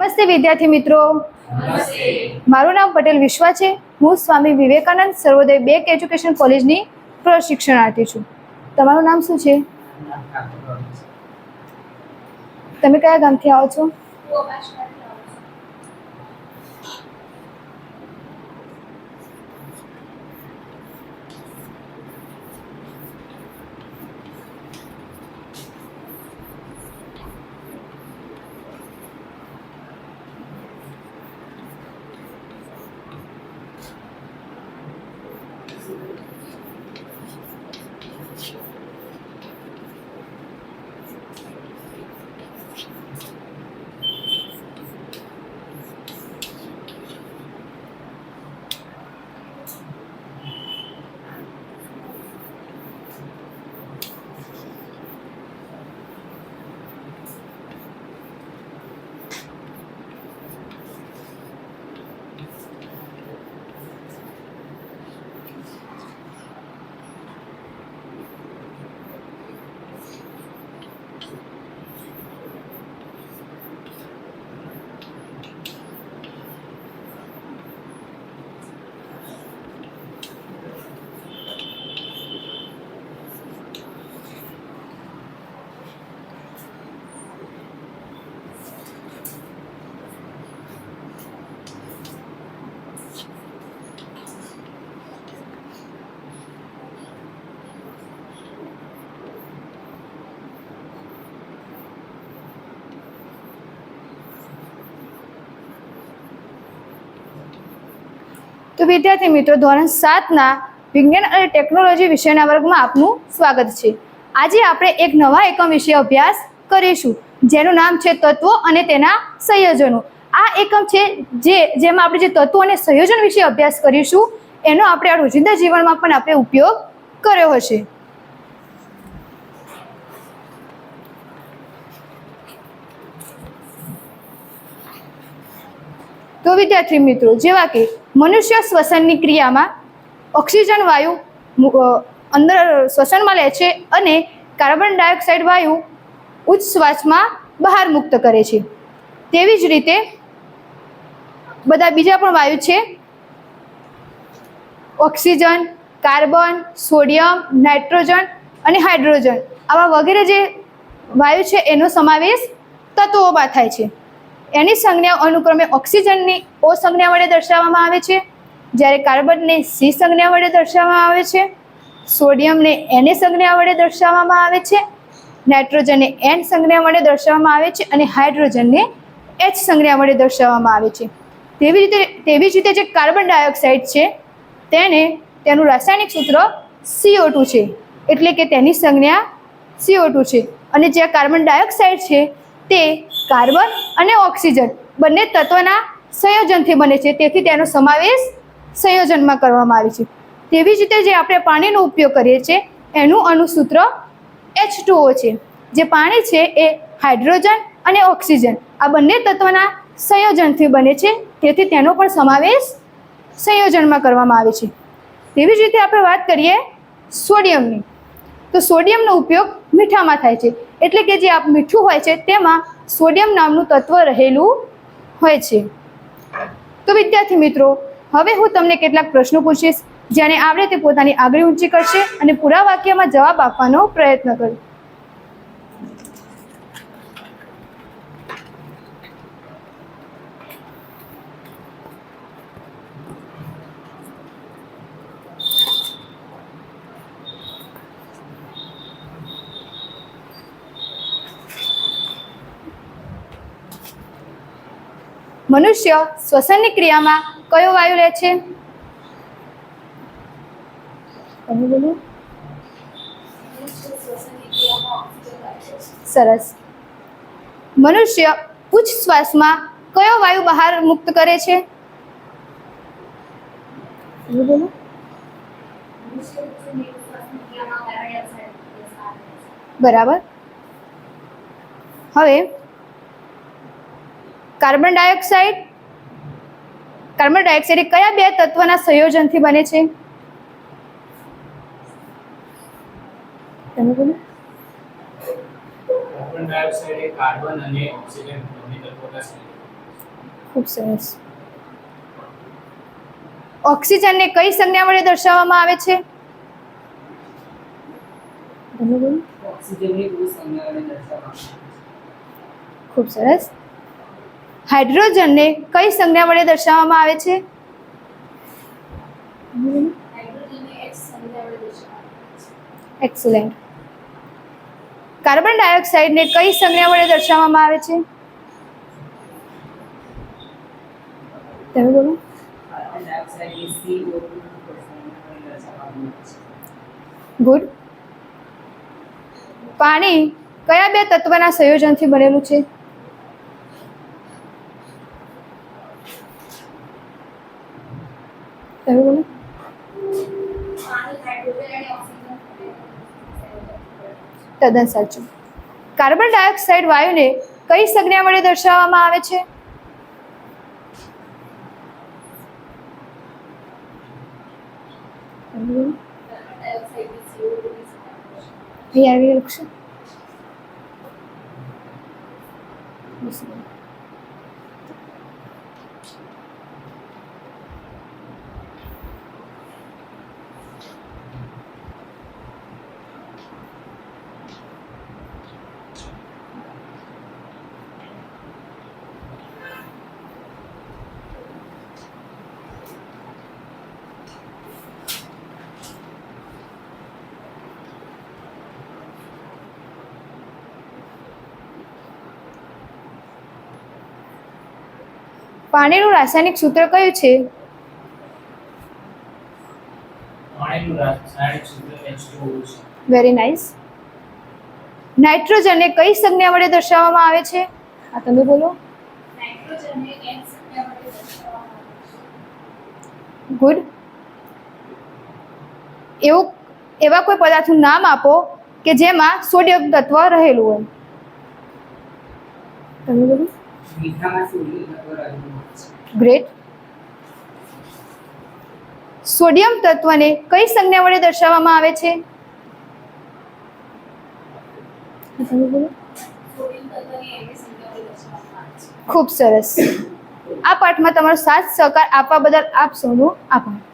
નમસ્તે વિદ્યાર્થી મિત્રો. મારું નામ પટેલ વિશ્વા છે. હું સ્વામી વિવેકાનંદ સર્વોદય બેક એજ્યુકેશન કોલેજની પ્રશિક્ષણાર્થી છું. તમારું નામ શું છે? તમે કયા ગામથી આવો છો? તો વિદ્યાર્થી મિત્રો, ધોરણ 7ના વિજ્ઞાન અને ટેકનોલોજી વિષયના વર્ગમાં આપનું સ્વાગત છે. આજે આપણે એક નવા એકમ વિશે અભ્યાસ કરીશું, જેનું નામ છે તત્વો અને તેના સંયોજનો. આ એકમ છે જેમાં આપણે જે તત્વો અને સંયોજન વિશે અભ્યાસ કરીશું એનો આપણે આ રોજિંદા જીવનમાં પણ આપણે ઉપયોગ કર્યો હશે. તો વિદ્યાર્થી મિત્રો, જેવા કે મનુષ્ય શ્વસનની ક્રિયામાં ઓક્સિજન વાયુ અંદર શ્વસનમાં લે છે અને કાર્બન ડાયોક્સાઇડ વાયુ ઉચ્ચ શ્વાસમાં બહાર મુક્ત કરે છે. તેવી જ રીતે બધા બીજા પણ વાયુ છે, ઓક્સિજન, કાર્બન, સોડિયમ, નાઇટ્રોજન અને હાઇડ્રોજન, આવા વગેરે જે વાયુ છે એનો સમાવેશ તત્વોમાં થાય છે. એની સંજ્ઞાઓ અનુક્રમે ઓક્સિજનની ઓ સંજ્ઞા વડે દર્શાવવામાં આવે છે, જ્યારે કાર્બનને સી સંજ્ઞા વડે દર્શાવવામાં આવે છે, સોડિયમને એને સંજ્ઞા વડે દર્શાવવામાં આવે છે, નાઇટ્રોજનને એન સંજ્ઞા વડે દર્શાવવામાં આવે છે અને હાઇડ્રોજનને એચ સંજ્ઞા વડે દર્શાવવામાં આવે છે. તેવી જ રીતે જે કાર્બન ડાયોક્સાઇડ છે તેનું રાસાયણિક સૂત્ર CO2 છે, એટલે કે તેની સંજ્ઞા CO2 છે. અને જે કાર્બન ડાયોક્સાઇડ છે તે કાર્બન અને ઓક્સિજન બંને તત્વના સંયોજનથી બને છે, તેથી તેનો સમાવેશ સંયોજનમાં કરવામાં આવે છે. તેવી જ રીતે જે આપણે પાણીનો ઉપયોગ કરીએ છીએ એનું અણુસૂત્ર H2O છે. જે પાણી છે એ હાઇડ્રોજન અને ઓક્સિજન આ બંને તત્વના સંયોજનથી બને છે, તેથી તેનો પણ સમાવેશ સંયોજનમાં કરવામાં આવે છે. તેવી જ રીતે આપણે વાત કરીએ સોડિયમની, તો સોડિયમનો ઉપયોગ મીઠામાં થાય છે, એટલે કે જે મીઠું હોય છે તેમાં સોડિયમ નામનું તત્વ રહેલું હોય છે. તો વિદ્યાર્થી મિત્રો, હવે હું તમને કેટલાક પ્રશ્નો પૂછીશ, જેને આવડે તે પોતાની આંગળી ઊંચી કરશે અને પૂરા વાક્યમાં જવાબ આપવાનો પ્રયત્ન કરો. મનુષ્ય શ્વસનની ક્રિયામાં કયો વાયુ લે છે? સરસ. મનુષ્ય ઉચ્ચ શ્વાસમાં કયો વાયુ બહાર મુક્ત કરે છે? બરાબર. હવે કાર્બન ડાયોક્સાઇડ કયા બે તત્વના સંયોજનથી બને છે? તમે બોલો. કાર્બન ડાયોક્સાઇડ એ કાર્બન અને ઓક્સિજન બંને તત્વોના સંયોજન. ખૂબ સરસ. ઓક્સિજનને કઈ સંજ્ઞા વડે દર્શાવવામાં આવે છે? તમે બોલો. ઓક્સિજનની કુલ સંખ્યા વડે દર્શાવવામાં આવે છે. ખૂબ સરસ. હાઇડ્રોજનને કઈ સંજ્ઞા વડે દર્શાવવામાં આવે છે? એક્સલન્ટ. કાર્બન ડાયોક્સાઇડને કઈ સંજ્ઞા વડે દર્શાવવામાં આવે છે? તમે બોલો. કાર્બન ડાયોક્સાઇડની CO2 સંખ્યા વડે દર્શાવવામાં આવે છે. ગુડ. પાણી કયા બે તત્વના સંયોજનથી બનેલું છે? તમે બોલો. તદ્દન સાચું. કાર્બન ડાયોક્સાઇડ વાયુને કઈ સંજ્ઞા વડે દર્શાવવામાં આવે છે? અહીં આવી લખશો. પાણીનું રાસાયણિક સૂત્ર કયું છે? પાણીનું રાસાયણિક સૂત્ર H2O છે. Very nice. નાઇટ્રોજનને કઈ સંજ્ઞા વડે દર્શાવવામાં આવે છે? આ તમે બોલો. ગુડ. એવા કોઈ પદાર્થનું નામ આપો કે જેમાં સોડિયમ તત્વ રહેલું હોય. તમે બોલો. મીઠામાં સોડિયમ તત્વ રહેલું હોય છે. ગ્રેટ. સોડિયમ તત્વને કઈ સંજ્ઞા વડે દર્શાવવામાં આવે છે? તમે બોલો. ખૂબ સરસ. આ પાઠમાં તમારો સાથ સહકાર આપવા બદલ આપ સૌનો આભાર.